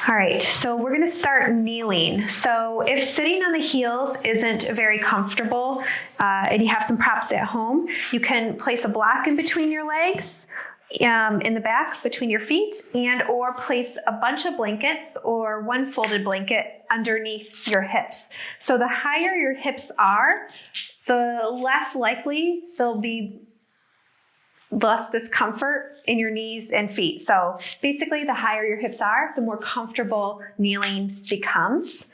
All right, so we're going to start kneeling. So if sitting on the heels isn't very comfortable and you have some props at home, you can place a block in between your legs, in the back between your feet, and or place a bunch of blankets or one folded blanket underneath your hips. So the higher your hips are, the less likely there'll be less discomfort in your knees and feet. So basically, the higher your hips are, the more comfortable kneeling becomes.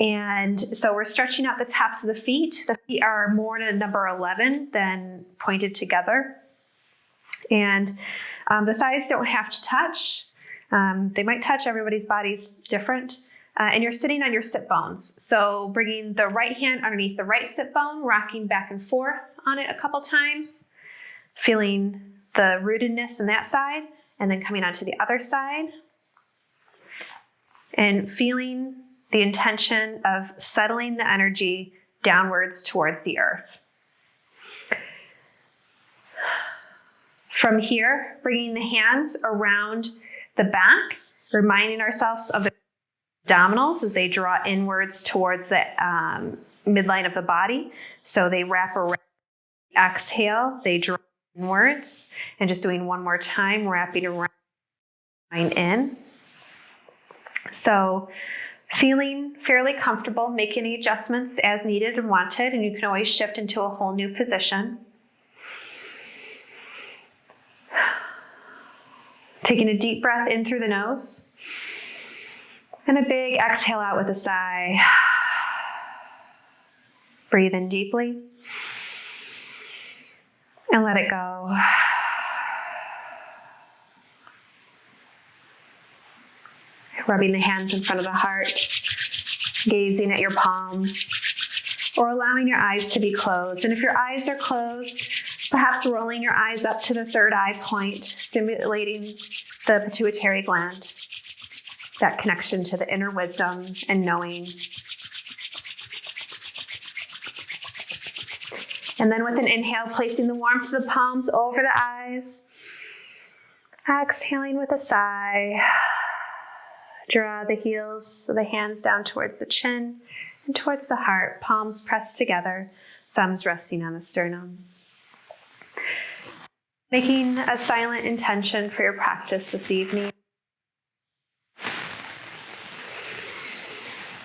And so we're stretching out the tops of the feet. The feet are more to number 11 than pointed together. And the thighs don't have to touch. They might touch, everybody's body's different. And you're sitting on your sit bones. So bringing the right hand underneath the right sit bone, rocking back and forth on it a couple times, feeling the rootedness in that side, and then coming onto the other side, and feeling the intention of settling the energy downwards towards the earth. From here, bringing the hands around the back, reminding ourselves of the abdominals as they draw inwards towards the midline of the body. So they wrap around. Exhale, they draw inwards. And just doing one more time, wrapping around in. So feeling fairly comfortable, make any adjustments as needed and wanted, and you can always shift into a whole new position. Taking a deep breath in through the nose. And a big exhale out with a sigh. Breathe in deeply. And let it go. Rubbing the hands in front of the heart. Gazing at your palms. Or allowing your eyes to be closed. And if your eyes are closed, perhaps rolling your eyes up to the third eye point, stimulating the pituitary gland. That connection to the inner wisdom and knowing. And then with an inhale, placing the warmth of the palms over the eyes. Exhaling with a sigh. Draw the heels of the hands down towards the chin and towards the heart. Palms pressed together, thumbs resting on the sternum. Making a silent intention for your practice this evening.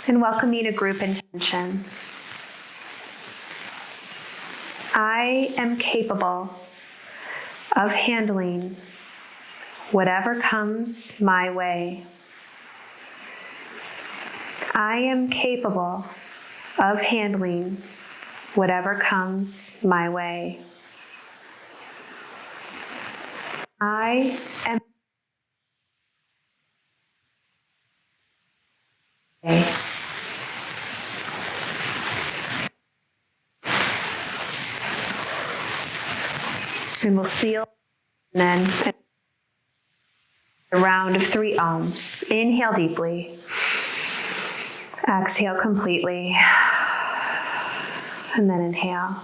And welcoming a group intention. I am capable of handling whatever comes my way. I am capable of handling whatever comes my way. I am and we'll seal and then a round of 3 ohms. Inhale deeply. Exhale completely. And then inhale.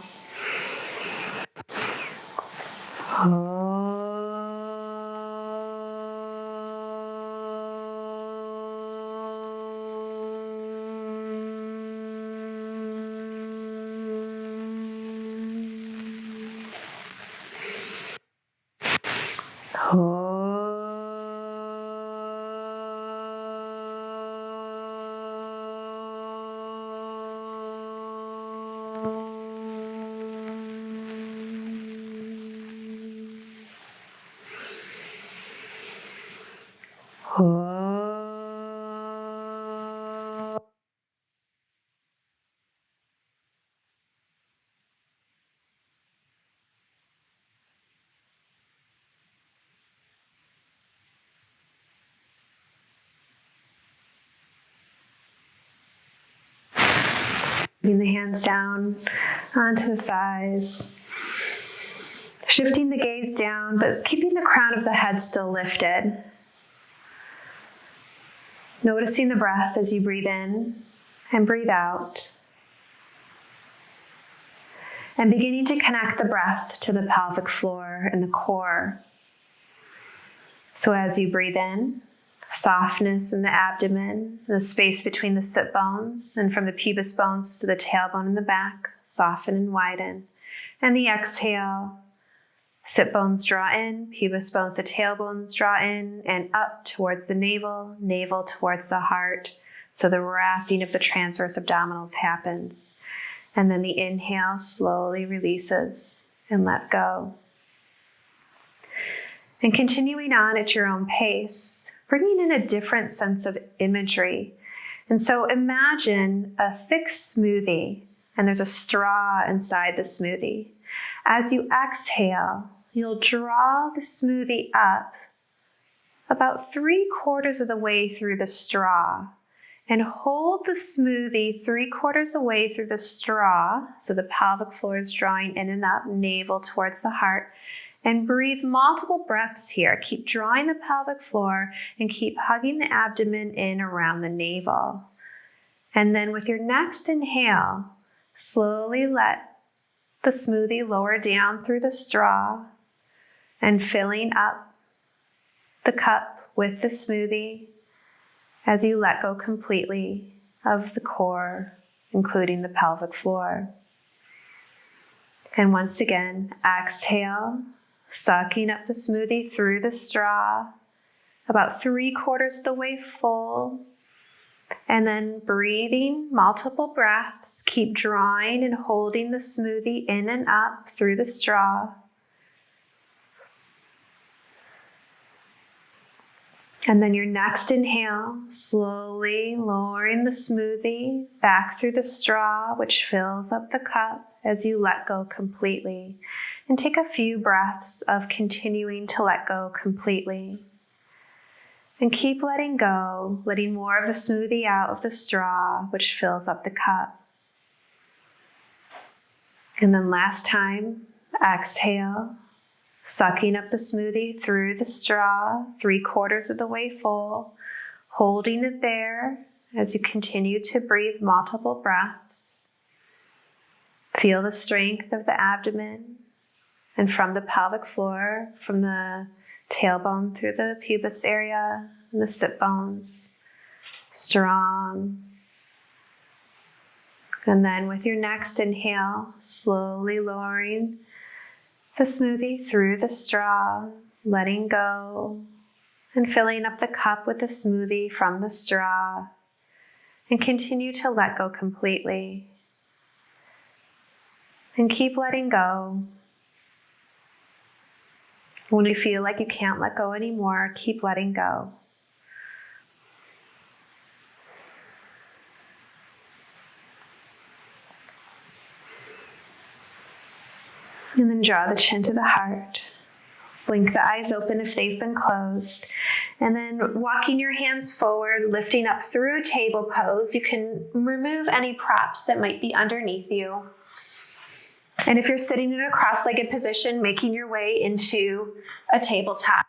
Bringing the hands down onto the thighs. Shifting the gaze down, but keeping the crown of the head still lifted. Noticing the breath as you breathe in and breathe out. And beginning to connect the breath to the pelvic floor and the core. So as you breathe in, Softness in the abdomen, the space between the sit bones, and from the pubis bones to the tailbone in the back, soften and widen. And the exhale, sit bones draw in, pubis bones to tailbones draw in, and up towards the navel, navel towards the heart. So the wrapping of the transverse abdominals happens. And then the inhale slowly releases and let go. And continuing on at your own pace, bringing in a different sense of imagery. And so imagine a thick smoothie, and there's a straw inside the smoothie. As you exhale, you'll draw the smoothie up about 3/4 of the way through the straw, and hold the smoothie 3/4 away through the straw, so the pelvic floor is drawing in and up, navel towards the heart, and breathe multiple breaths here. Keep drawing the pelvic floor and keep hugging the abdomen in around the navel. And then with your next inhale, slowly let the smoothie lower down through the straw and filling up the cup with the smoothie as you let go completely of the core, including the pelvic floor. And once again, exhale, sucking up the smoothie through the straw, about 3/4 of the way full. And then breathing multiple breaths, keep drawing and holding the smoothie in and up through the straw. And then your next inhale, slowly lowering the smoothie back through the straw, which fills up the cup as you let go completely. And take a few breaths of continuing to let go completely. And keep letting go, letting more of the smoothie out of the straw, which fills up the cup. And then last time, exhale, sucking up the smoothie through the straw, 3/4 of the way full, holding it there as you continue to breathe multiple breaths. Feel the strength of the abdomen and from the pelvic floor, from the tailbone through the pubis area and the sit bones. Strong. And then with your next inhale, slowly lowering the smoothie through the straw, letting go and filling up the cup with the smoothie from the straw, and continue to let go completely. And keep letting go. When you feel like you can't let go anymore, keep letting go. And then draw the chin to the heart. Blink the eyes open if they've been closed. And then walking your hands forward, lifting up through a table pose. You can remove any props that might be underneath you. And if you're sitting in a cross-legged position, making your way into a tabletop.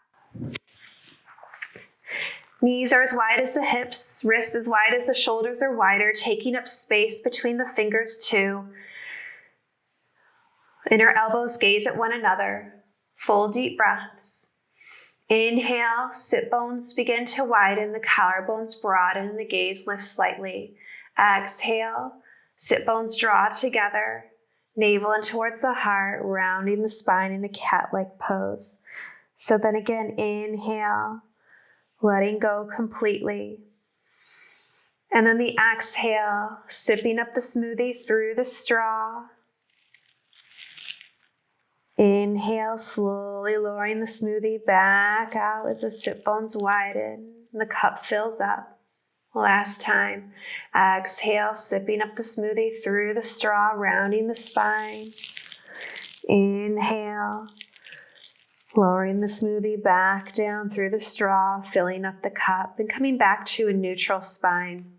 Knees are as wide as the hips, wrists as wide as the shoulders or wider, taking up space between the fingers too. Inner elbows gaze at one another. Full deep breaths. Inhale, sit bones begin to widen, the collarbones broaden, and the gaze lifts slightly. Exhale, sit bones draw together, navel in towards the heart, rounding the spine in a cat-like pose. So then again, inhale, letting go completely. And then the exhale, sipping up the smoothie through the straw. Inhale, slowly lowering the smoothie back out as the sit bones widen and the cup fills up. Last time. Exhale, sipping up the smoothie through the straw, rounding the spine. Inhale, lowering the smoothie back down through the straw, filling up the cup, and coming back to a neutral spine.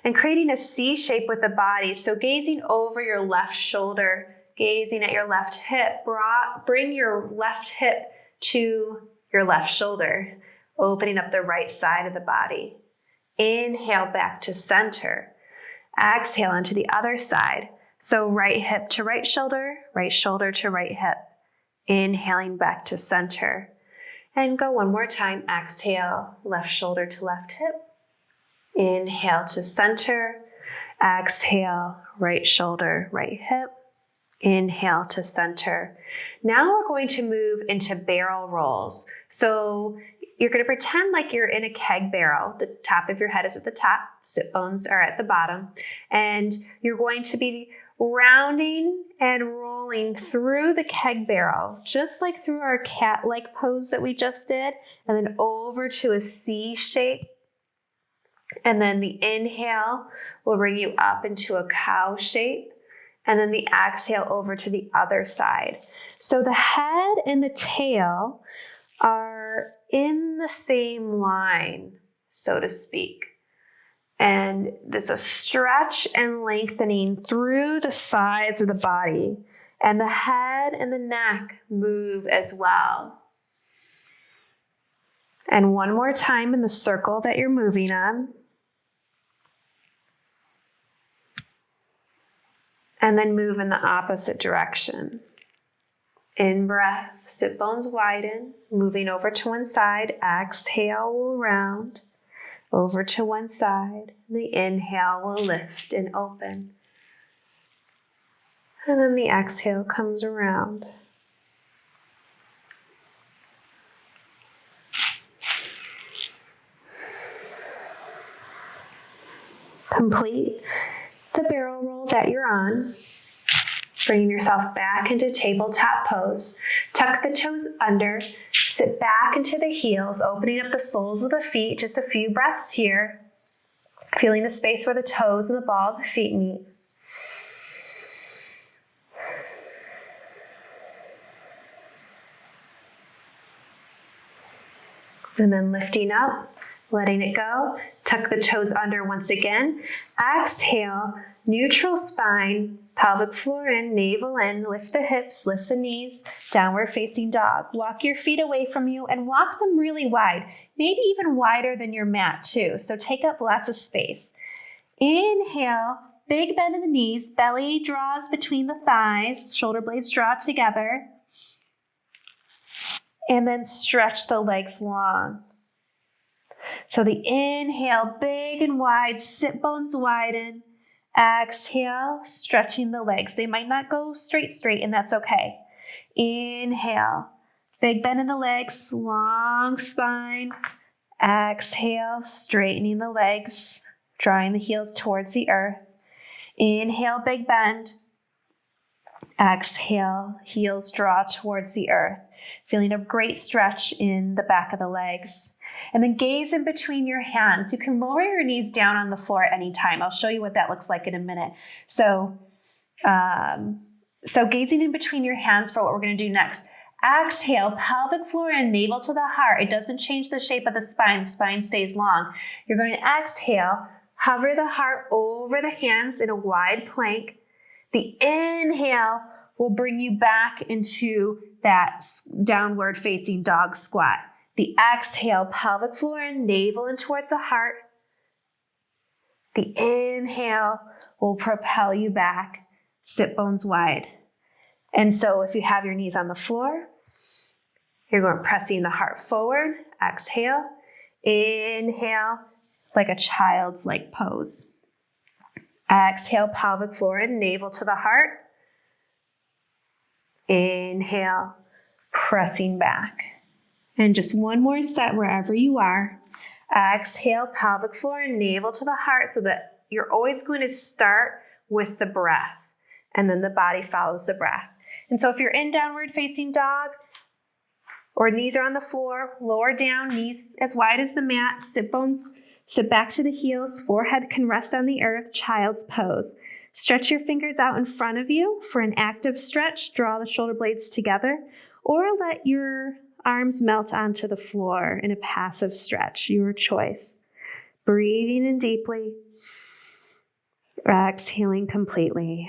And creating a C shape with the body. So gazing over your left shoulder, gazing at your left hip, bring your left hip to your left shoulder, opening up the right side of the body. Inhale back to center. Exhale onto the other side. So right hip to right shoulder to right hip. Inhaling back to center. And go one more time. Exhale, left shoulder to left hip. Inhale to center. Exhale, right shoulder, right hip. Inhale to center. Now we're going to move into barrel rolls. So you're going to pretend like you're in a keg barrel. The top of your head is at the top, sit bones are at the bottom, and you're going to be rounding and rolling through the keg barrel, just like through our cat-like pose that we just did, and then over to a C shape. And then the inhale will bring you up into a cow shape. And then the exhale over to the other side. So the head and the tail are in the same line, so to speak. And there's a stretch and lengthening through the sides of the body. And the head and the neck move as well. And one more time in the circle that you're moving on. And then move in the opposite direction. In breath, sit bones widen, moving over to one side. Exhale will round over to one side. The inhale will lift and open. And then the exhale comes around. Complete the barrel roll that you're on, bringing yourself back into tabletop pose. Tuck the toes under, sit back into the heels, opening up the soles of the feet, just a few breaths here, feeling the space where the toes and the ball of the feet meet. And then lifting up, letting it go. Tuck the toes under once again. Exhale, neutral spine, pelvic floor in, navel in, lift the hips, lift the knees, downward facing dog. Walk your feet away from you and walk them really wide, maybe even wider than your mat too. So take up lots of space. Inhale, big bend in the knees, belly draws between the thighs, shoulder blades draw together. And then stretch the legs long. So the inhale, big and wide, sit bones widen. Exhale, stretching the legs. They might not go straight, and that's okay. Inhale, big bend in the legs, long spine. Exhale, straightening the legs, drawing the heels towards the earth. Inhale, big bend. Exhale, heels draw towards the earth. Feeling a great stretch in the back of the legs. And then gaze in between your hands. You can lower your knees down on the floor at any time. I'll show you what that looks like in a minute. So gazing in between your hands for what we're going to do next. Exhale, pelvic floor in, navel to the heart. It doesn't change the shape of the spine. The spine stays long. You're going to exhale, hover the heart over the hands in a wide plank. The inhale will bring you back into that downward facing dog squat. The exhale, pelvic floor in, navel in towards the heart. The inhale will propel you back, sit bones wide. And so if you have your knees on the floor, you're going pressing the heart forward. Exhale, inhale, like a child's like pose. Exhale, pelvic floor in, navel to the heart. Inhale, pressing back. And just one more set wherever you are. Exhale, pelvic floor and navel to the heart, so that you're always going to start with the breath, and then the body follows the breath. And so if you're in downward facing dog, or knees are on the floor, lower down, knees as wide as the mat, sit bones, sit back to the heels, forehead can rest on the earth, child's pose. Stretch your fingers out in front of you for an active stretch. Draw the shoulder blades together, or let your arms melt onto the floor in a passive stretch, your choice. Breathing in deeply, exhaling completely.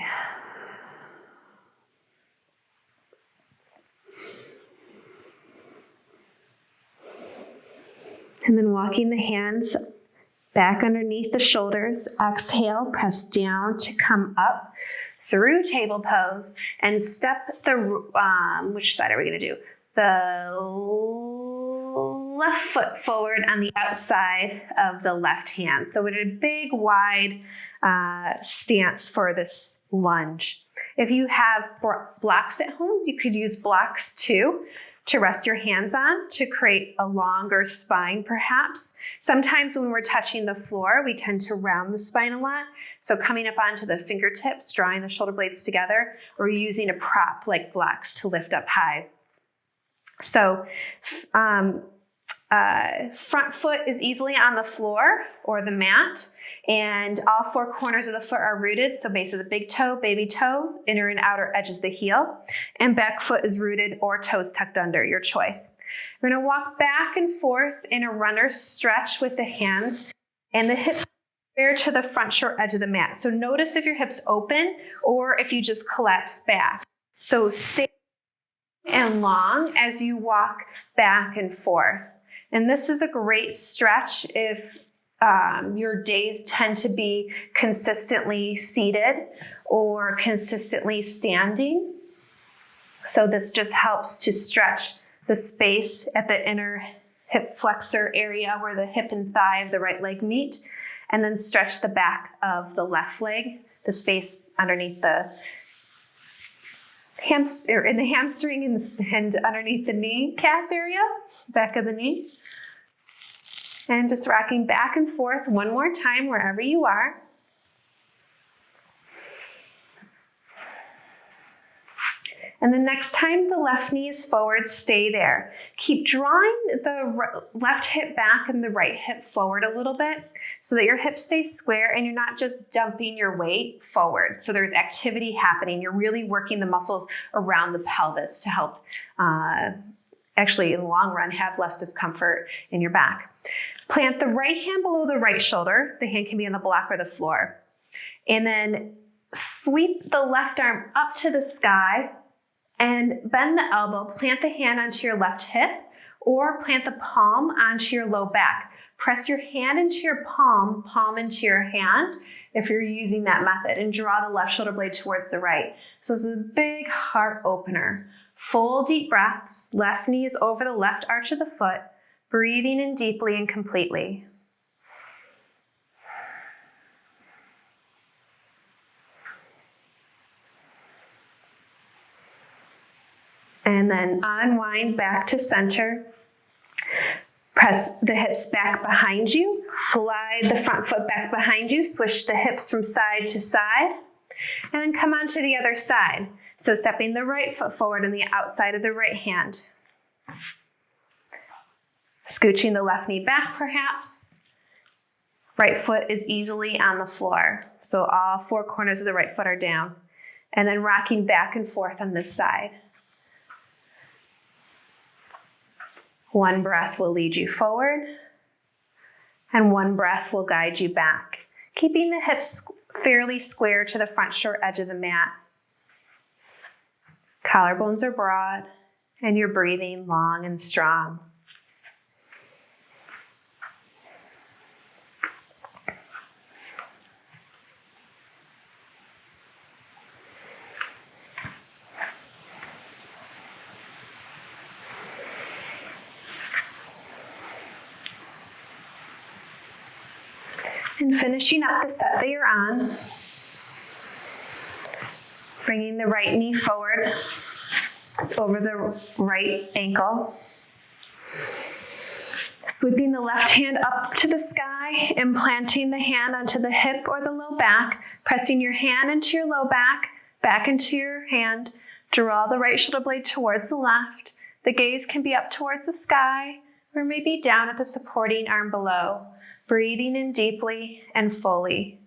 And then walking the hands back underneath the shoulders. Exhale, press down to come up through table pose and step the, which side are we going to do? The left foot forward on the outside of the left hand. So we did a big, wide stance for this lunge. If you have blocks at home, you could use blocks too to rest your hands on to create a longer spine perhaps. Sometimes when we're touching the floor, we tend to round the spine a lot. So coming up onto the fingertips, drawing the shoulder blades together, or using a prop like blocks to lift up high. So front foot is easily on the floor or the mat, and all four corners of the foot are rooted. So base of the big toe, baby toes, inner and outer edges of the heel, and back foot is rooted or toes tucked under, your choice. We're gonna walk back and forth in a runner's stretch with the hands and the hips square to the front short edge of the mat. So notice if your hips open or if you just collapse back. So stay and long as you walk back and forth. And this is a great stretch if your days tend to be consistently seated or consistently standing. So this just helps to stretch the space at the inner hip flexor area where the hip and thigh of the right leg meet, and then stretch the back of the left leg, the space underneath the hamstring and underneath the kneecap area, back of the knee. And just rocking back and forth one more time wherever you are. And the next time the left knee is forward, stay there. Keep drawing the left hip back and the right hip forward a little bit so that your hip stays square and you're not just dumping your weight forward. So there's activity happening. You're really working the muscles around the pelvis to help actually in the long run have less discomfort in your back. Plant the right hand below the right shoulder. The hand can be on the block or the floor. And then sweep the left arm up to the sky and bend the elbow. Plant the hand onto your left hip or plant the palm onto your low back. Press your hand into your palm, palm into your hand if you're using that method, and draw the left shoulder blade towards the right. So this is a big heart opener. Full deep breaths. Left knee is over the left arch of the foot. Breathing in deeply and completely. And then unwind back to center. Press the hips back behind you. Slide the front foot back behind you. Swish the hips from side to side. And then come on to the other side. So stepping the right foot forward on the outside of the right hand. Scooching the left knee back perhaps. Right foot is easily on the floor. So all four corners of the right foot are down. And then rocking back and forth on this side. One breath will lead you forward, and one breath will guide you back, keeping the hips fairly square to the front short edge of the mat. Collarbones are broad, and you're breathing long and strong. And finishing up the set that you're on, bringing the right knee forward over the right ankle, sweeping the left hand up to the sky and planting the hand onto the hip or the low back, pressing your hand into your low back into your hand, draw the right shoulder blade towards the left. The gaze can be up towards the sky or maybe down at the supporting arm below. Breathing in deeply and fully.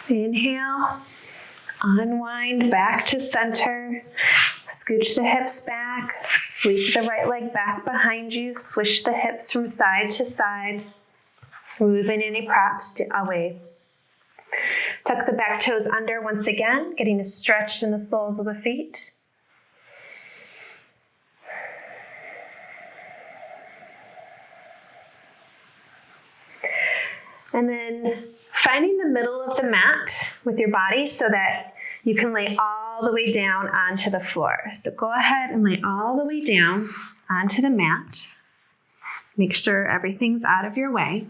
Inhale, unwind back to center. Scooch the hips back, sweep the right leg back behind you, swish the hips from side to side. Moving any props away. Tuck the back toes under once again, getting a stretch in the soles of the feet. And then finding the middle of the mat with your body so that you can lay all the way down onto the floor. So go ahead and lay all the way down onto the mat. Make sure everything's out of your way.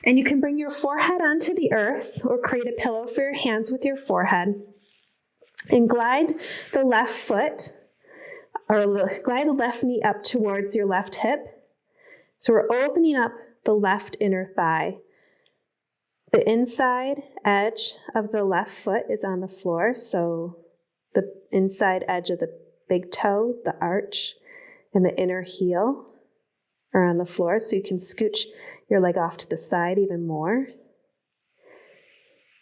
And you can bring your forehead onto the earth or create a pillow for your hands with your forehead. And glide the left foot or glide the left knee up towards your left hip. So we're opening up the left inner thigh. The inside edge of the left foot is on the floor, so the inside edge of the big toe, the arch, and the inner heel are on the floor, so you can scooch your leg off to the side even more.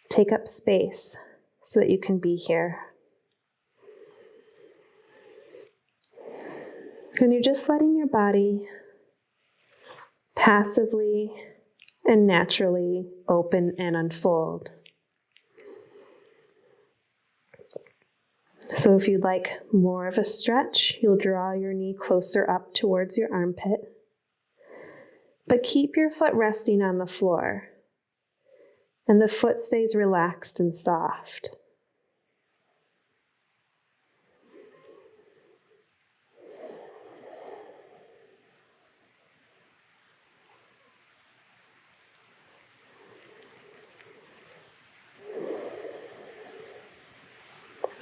Take up space so that you can be here. And you're just letting your body passively and naturally open and unfold. So if you'd like more of a stretch, you'll draw your knee closer up towards your armpit. But keep your foot resting on the floor, and the foot stays relaxed and soft.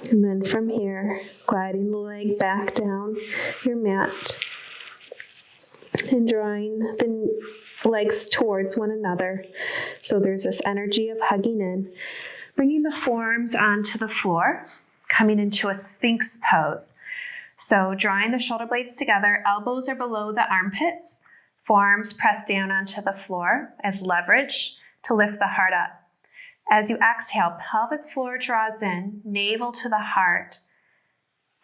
And then from here, gliding the leg back down your mat and drawing the legs towards one another. So there's this energy of hugging in. Bringing the forearms onto the floor, coming into a sphinx pose. So drawing the shoulder blades together, elbows are below the armpits, forearms press down onto the floor as leverage to lift the heart up. As you exhale, pelvic floor draws in, navel to the heart,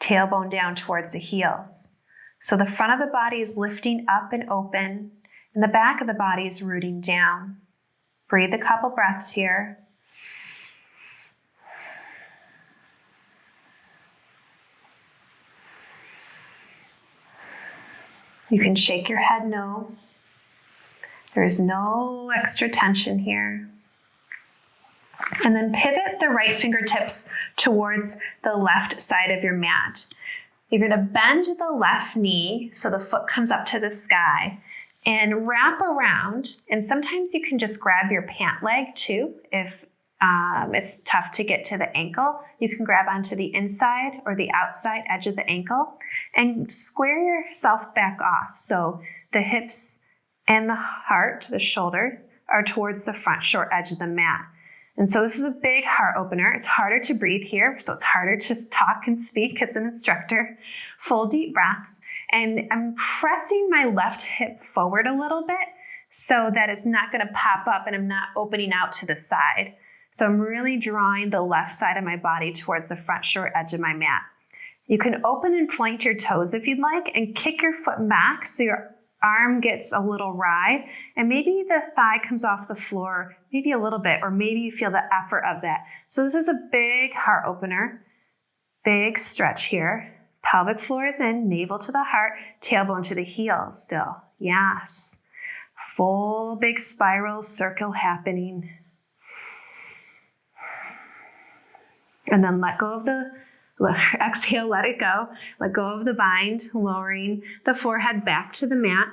tailbone down towards the heels. So the front of the body is lifting up and open, and the back of the body is rooting down. Breathe a couple breaths here. You can shake your head no. There's no extra tension here. And then pivot the right fingertips towards the left side of your mat. You're going to bend the left knee so the foot comes up to the sky and wrap around. And sometimes you can just grab your pant leg too. If it's tough to get to the ankle, you can grab onto the inside or the outside edge of the ankle and square yourself back off. So the hips and the heart, the shoulders, are towards the front short edge of the mat. And so this is a big heart opener. It's harder to breathe here, so it's harder to talk and speak as an instructor. Full deep breaths. And I'm pressing my left hip forward a little bit so that it's not going to pop up and I'm not opening out to the side. So I'm really drawing the left side of my body towards the front short edge of my mat. You can open and flank your toes if you'd like and kick your foot back so your arm gets a little wry, and maybe the thigh comes off the floor, maybe a little bit, or maybe you feel the effort of that. So this is a big heart opener, big stretch here. Pelvic floor is in, navel to the heart, tailbone to the heel still. Yes. Full big spiral circle happening. And then let go of the exhale, let it go. Let go of the bind, lowering the forehead back to the mat.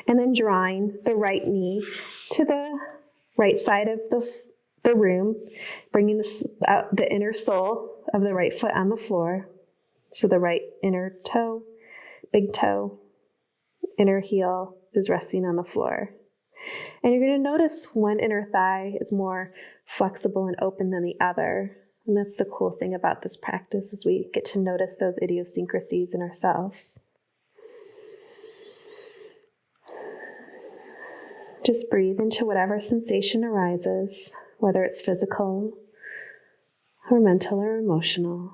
And then drawing the right knee to the right side of the room, bringing the inner sole of the right foot on the floor. So the right inner toe, big toe, inner heel is resting on the floor. And you're going to notice one inner thigh is more flexible and open than the other. And that's the cool thing about this practice, is we get to notice those idiosyncrasies in ourselves. Just breathe into whatever sensation arises, whether it's physical or mental or emotional.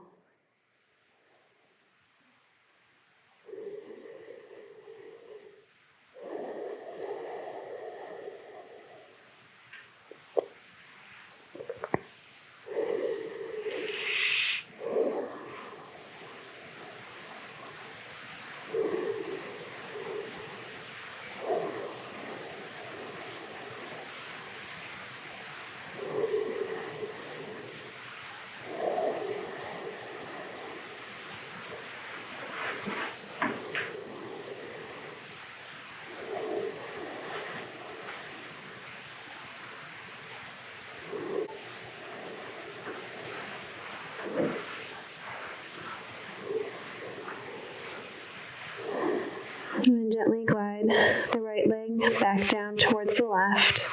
And then gently glide the right leg back down towards the left.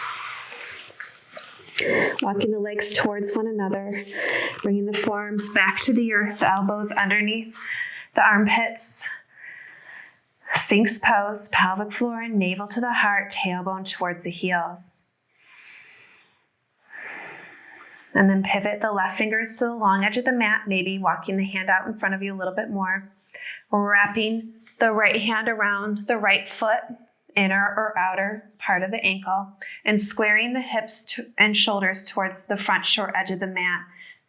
Walking the legs towards one another, bringing the forearms back to the earth, the elbows underneath the armpits. Sphinx pose, pelvic floor and navel to the heart, tailbone towards the heels. And then pivot the left fingers to the long edge of the mat, maybe walking the hand out in front of you a little bit more. Wrapping the right hand around the right foot, inner or outer part of the ankle, and squaring the hips and shoulders towards the front short edge of the mat.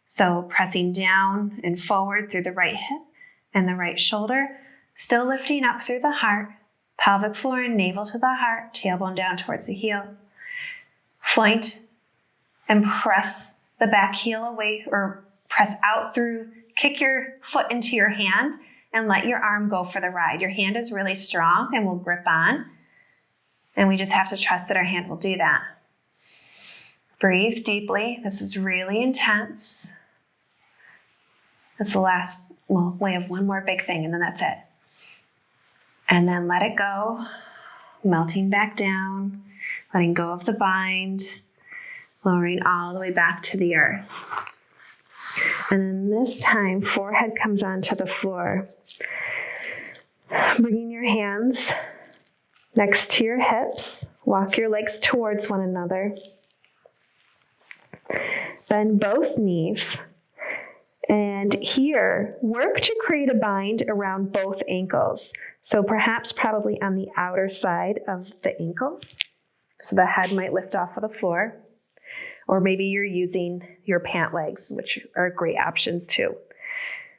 So pressing down and forward through the right hip and the right shoulder, still lifting up through the heart, pelvic floor and navel to the heart, tailbone down towards the heel. Floint and press the back heel away, or press out through, kick your foot into your hand and let your arm go for the ride. Your hand is really strong and will grip on, and we just have to trust that our hand will do that. Breathe deeply. This is really intense. That's the last, we have one more big thing and then that's it. And then let it go, melting back down, letting go of the bind, lowering all the way back to the earth. And then this time, forehead comes onto the floor. Bringing your hands next to your hips, walk your legs towards one another. Bend both knees. And here, work to create a bind around both ankles. So perhaps probably on the outer side of the ankles. So the head might lift off of the floor. Or maybe you're using your pant legs, which are great options too.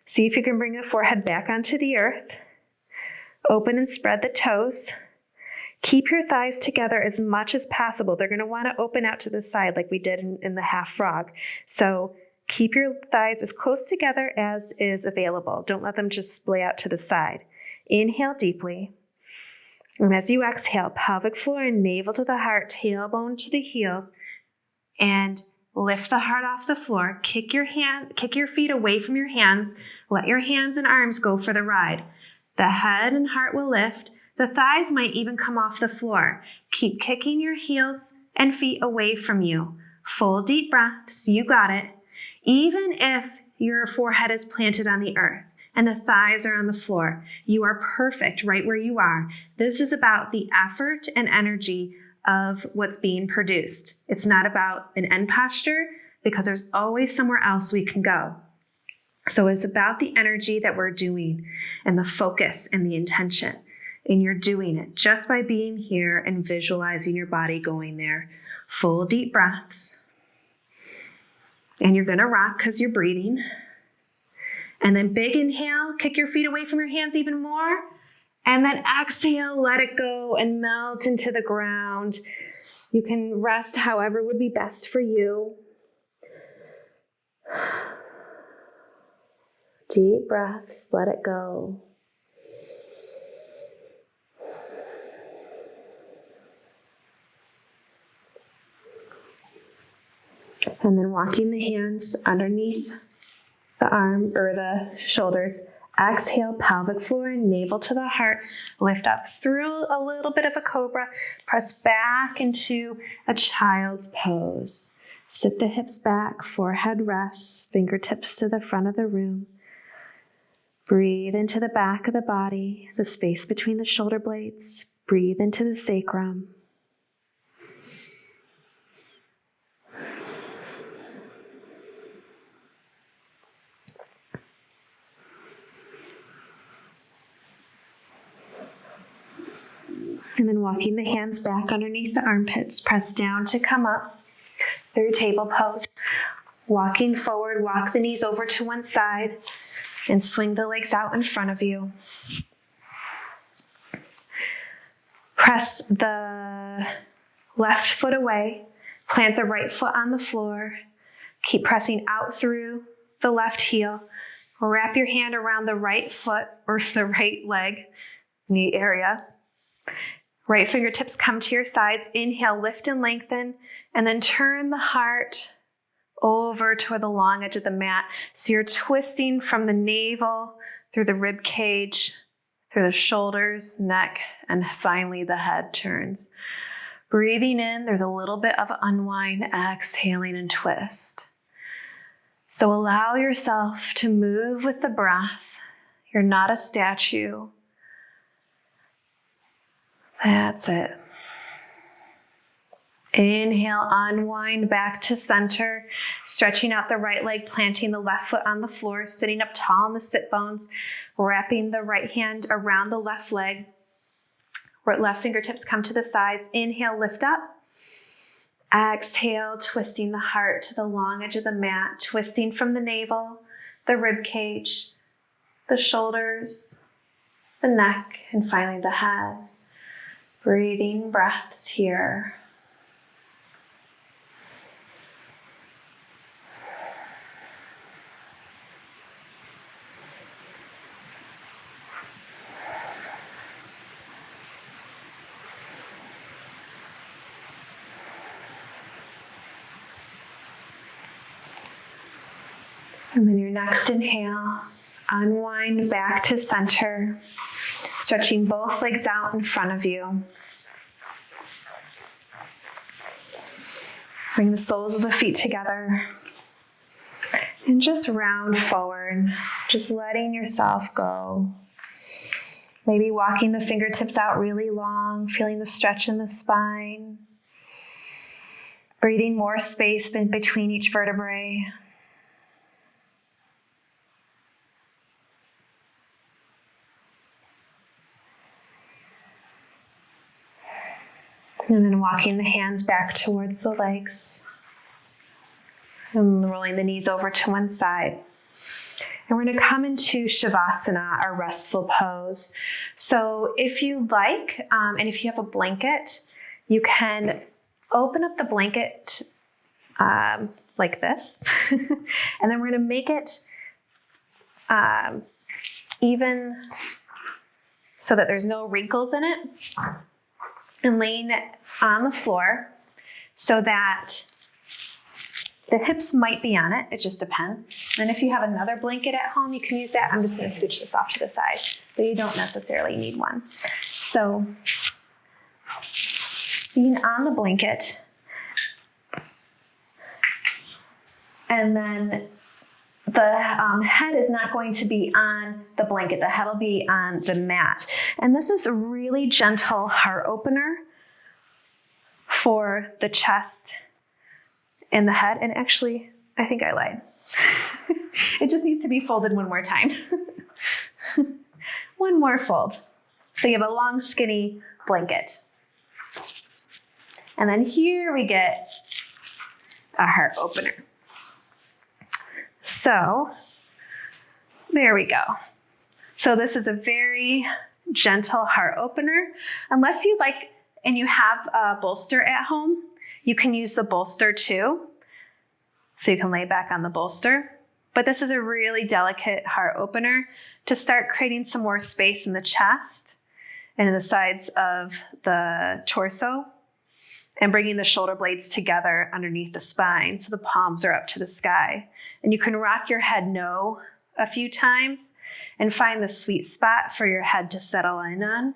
See if you can bring the forehead back onto the earth. Open and spread the toes. Keep your thighs together as much as possible. They're going to want to open out to the side like we did in the half frog. So keep your thighs as close together as is available. Don't let them just splay out to the side. Inhale deeply. And as you exhale, pelvic floor and navel to the heart, tailbone to the heels, and lift the heart off the floor. Kick your feet away from your hands. Let your hands and arms go for the ride. The head and heart will lift. The thighs might even come off the floor. Keep kicking your heels and feet away from you. Full deep breaths. You got it. Even if your forehead is planted on the earth and the thighs are on the floor, you are perfect right where you are. This is about the effort and energy of what's being produced. It's not about an end posture, because there's always somewhere else we can go. So it's about the energy that we're doing and the focus and the intention. And you're doing it just by being here and visualizing your body going there. Full deep breaths. And you're gonna rock because you're breathing. And then big inhale, kick your feet away from your hands even more. And then exhale, let it go and melt into the ground. You can rest however would be best for you. Deep breaths, let it go. And then walking the hands underneath the arm or the shoulders. Exhale, pelvic floor and navel to the heart. Lift up through a little bit of a cobra. Press back into a child's pose. Sit the hips back, forehead rests, fingertips to the front of the room. Breathe into the back of the body, the space between the shoulder blades. Breathe into the sacrum. And then walking the hands back underneath the armpits, press down to come up through table pose. Walking forward, walk the knees over to one side and swing the legs out in front of you. Press the left foot away, plant the right foot on the floor. Keep pressing out through the left heel. Wrap your hand around the right foot or the right leg, knee area. Right fingertips come to your sides. Inhale, lift and lengthen, and then turn the heart over toward the long edge of the mat. So you're twisting from the navel through the rib cage, through the shoulders, neck, and finally the head turns. Breathing in, there's a little bit of unwind, exhaling and twist. So allow yourself to move with the breath. You're not a statue. That's it. Inhale, unwind back to center, stretching out the right leg, planting the left foot on the floor, sitting up tall on the sit bones, wrapping the right hand around the left leg. Left fingertips come to the sides. Inhale, lift up. Exhale, twisting the heart to the long edge of the mat, twisting from the navel, the rib cage, the shoulders, the neck, and finally the head. Breathing breaths here. And then your next inhale, unwind back to center, stretching both legs out in front of you. Bring the soles of the feet together and just round forward, just letting yourself go. Maybe walking the fingertips out really long, feeling the stretch in the spine. Breathing more space in between each vertebrae. And then walking the hands back towards the legs. And rolling the knees over to one side. And we're going to come into Shavasana, our restful pose. So if you like, and if you have a blanket, you can open up the blanket like this. And then we're going to make it even so that there's no wrinkles in it. And laying it on the floor so that the hips might be on it. It just depends. And if you have another blanket at home, you can use that. I'm just going to scooch this off to the side, but you don't necessarily need one. So being on the blanket, and then the head is not going to be on the blanket. The head will be on the mat. And this is a really gentle heart opener for the chest and the head. And actually, I think I lied. It just needs to be folded one more time. One more fold. So you have a long, skinny blanket. And then here we get a heart opener. So there we go. So this is a very gentle heart opener. Unless you like, and you have a bolster at home, you can use the bolster too. So you can lay back on the bolster. But this is a really delicate heart opener to start creating some more space in the chest and in the sides of the torso, and bringing the shoulder blades together underneath the spine so the palms are up to the sky. And you can rock your head no a few times and find the sweet spot for your head to settle in on.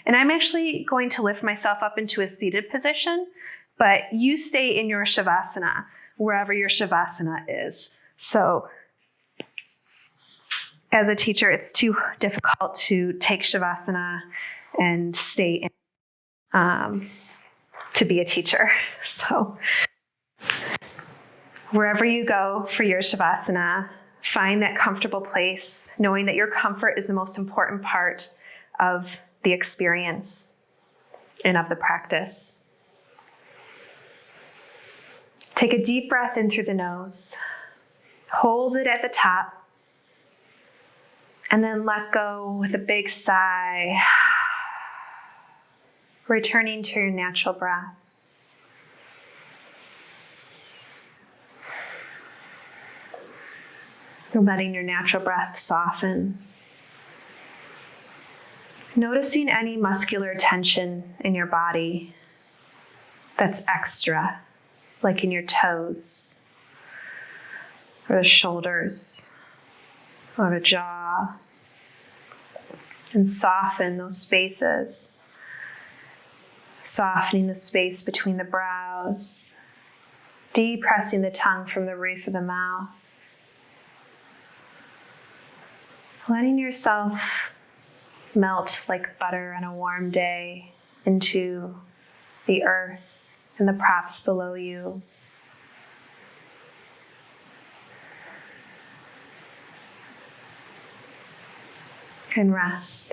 And I'm actually going to lift myself up into a seated position, but you stay in your Shavasana, wherever your Shavasana is. So as a teacher, it's too difficult to take Shavasana and stay in to be a teacher. So wherever you go for your Shavasana, find that comfortable place, knowing that your comfort is the most important part of the experience and of the practice. Take a deep breath in through the nose. Hold it at the top. And then let go with a big sigh, returning to your natural breath. Letting your natural breath soften. Noticing any muscular tension in your body that's extra, like in your toes, or the shoulders, or the jaw. and soften those spaces. Softening the space between the brows, depressing the tongue from the roof of the mouth. Letting yourself melt like butter on a warm day into the earth and the props below you. And rest.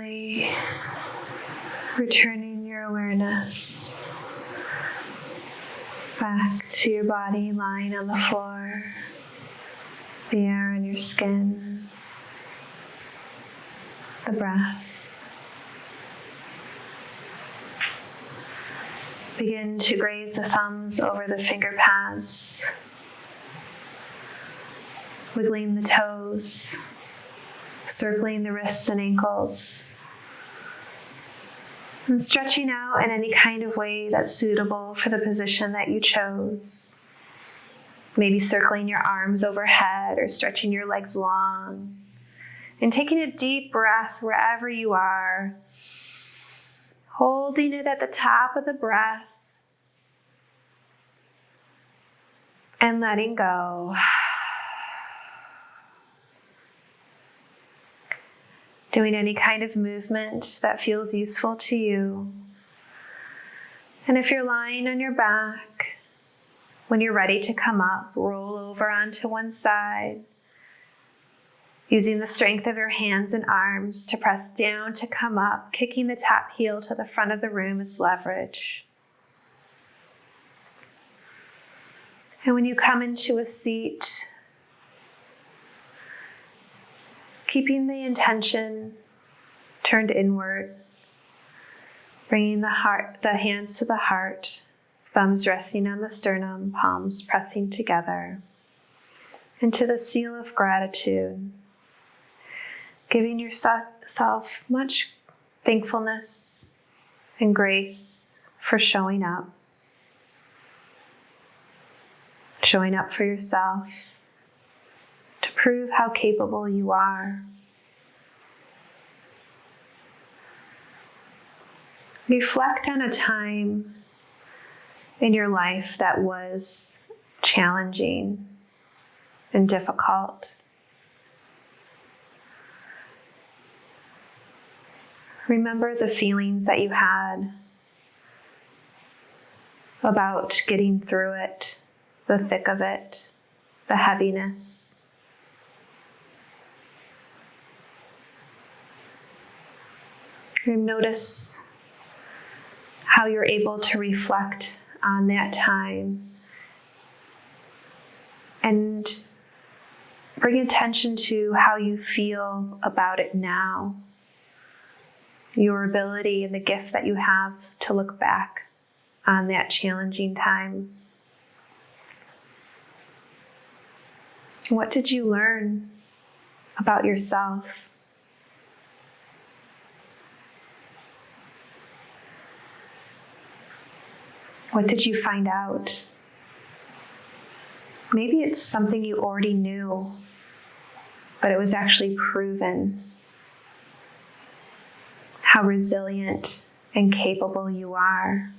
slowly returning your awareness back to your body lying on the floor, the air on your skin, the breath. Begin to graze the thumbs over the finger pads, wiggling the toes, circling the wrists and ankles, and stretching out in any kind of way that's suitable for the position that you chose. Maybe circling your arms overhead or stretching your legs long, and taking a deep breath wherever you are, holding it at the top of the breath and letting go. Doing any kind of movement that feels useful to you. And if you're lying on your back, when you're ready to come up, roll over onto one side, using the strength of your hands and arms to press down to come up, kicking the top heel to the front of the room as leverage. And when you come into a seat, keeping the intention turned inward, bringing the hands to the heart, thumbs resting on the sternum, palms pressing together, into the seal of gratitude, giving yourself much thankfulness and grace for showing up for yourself, to prove how capable you are. Reflect on a time in your life that was challenging and difficult. Remember the feelings that you had about getting through it, the thick of it, the heaviness. And notice how you're able to reflect on that time and bring attention to how you feel about it now, your ability and the gift that you have to look back on that challenging time. What did you learn about yourself? What did you find out? Maybe it's something you already knew, but it was actually proven how resilient and capable you are.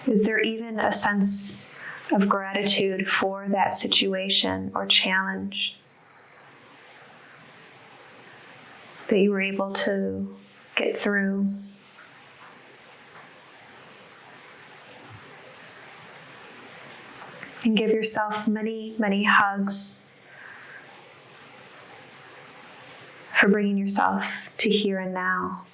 Is there even a sense of gratitude for that situation or challenge that you were able to get through? And give yourself many, many hugs for bringing yourself to here and now.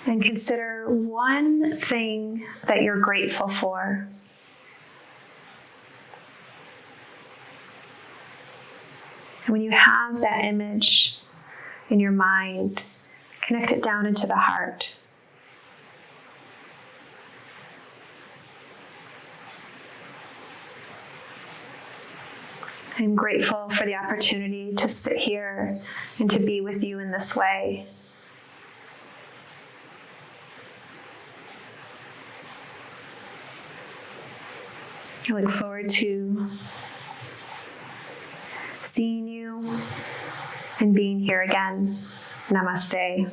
And consider one thing that you're grateful for. And when you have that image in your mind, connect it down into the heart. I'm grateful for the opportunity to sit here and to be with you in this way. I look forward to seeing you and being here again. Namaste.